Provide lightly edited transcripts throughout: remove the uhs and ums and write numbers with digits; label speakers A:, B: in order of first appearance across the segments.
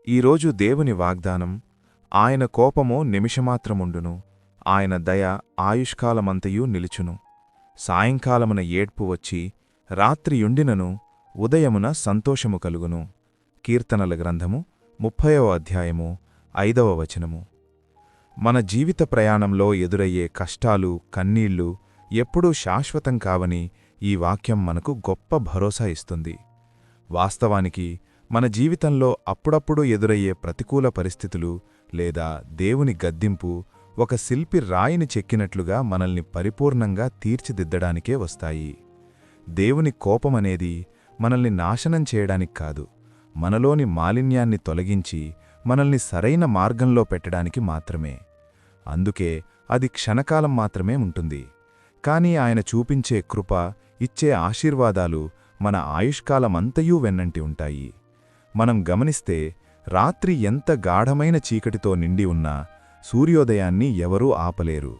A: ఈరోజు దేవుని వాగ్దానం, ఆయన కోపమో నిమిషమాత్రముండును, ఆయన దయ ఆయుష్కాలమంతయూ నిలుచును. సాయంకాలమున ఏడ్పు వచ్చి రాత్రియుండినను ఉదయమున సంతోషము కలుగును. కీర్తనల గ్రంథము 30వ అధ్యాయము 5వ వచనము. మన జీవిత ప్రయాణంలో ఎదురయ్యే కష్టాలు, కన్నీళ్లు ఎప్పుడూ శాశ్వతం కావని ఈ వాక్యం మనకు గొప్ప భరోసా ఇస్తుంది. వాస్తవానికి మన జీవితంలో అప్పుడప్పుడు ఎదురయ్యే ప్రతికూల పరిస్థితులు లేదా దేవుని గద్దింపు ఒక శిల్పి రాయిని చెక్కినట్లుగా మనల్ని పరిపూర్ణంగా తీర్చిదిద్దడానికే వస్తాయి. దేవుని కోపమనేది మనల్ని నాశనం చేయడానికి కాదు, మనలోని మాలిన్యాన్ని తొలగించి మనల్ని సరైన మార్గంలో పెట్టడానికి మాత్రమే. అందుకే అది క్షణకాలం మాత్రమే ఉంటుంది. కాని ఆయన చూపించే కృప, ఇచ్చే ఆశీర్వాదాలు మన ఆయుష్కాలమంతయూ వెన్నంటి ఉంటాయి. మనం గమనిస్తే రాత్రి ఎంత గాఢమైన చీకటితో నిండి ఉన్నా సూర్యోదయాన్ని ఎవరూ ఆపలేరు.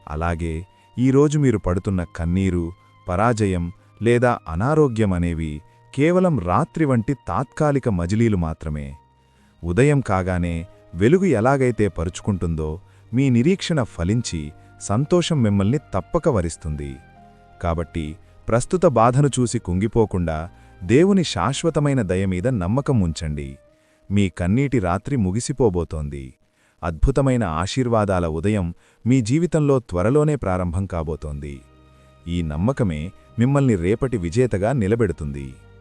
A: అలాగే ఈరోజు మీరు పడుతున్న కన్నీరు, పరాజయం లేదా అనారోగ్యం అనేవి కేవలం రాత్రి వంటి తాత్కాలిక మజిలీలు మాత్రమే. ఉదయం కాగానే వెలుగు ఎలాగైతే పరుచుకుంటుందో మీ నిరీక్షణ ఫలించి సంతోషం మిమ్మల్ని తప్పక వరిస్తుంది. కాబట్టి ప్రస్తుత బాధను చూసి కుంగిపోకుండా దేవుని శాశ్వతమైన దయమీద నమ్మకం ఉంచండి. మీ కన్నీటి రాత్రి ముగిసిపోబోతోంది. అద్భుతమైన ఆశీర్వాదాల ఉదయం మీ జీవితంలో త్వరలోనే ప్రారంభం కాబోతోంది. ఈ నమ్మకమే మిమ్మల్ని రేపటి విజేతగా నిలబెడుతుంది.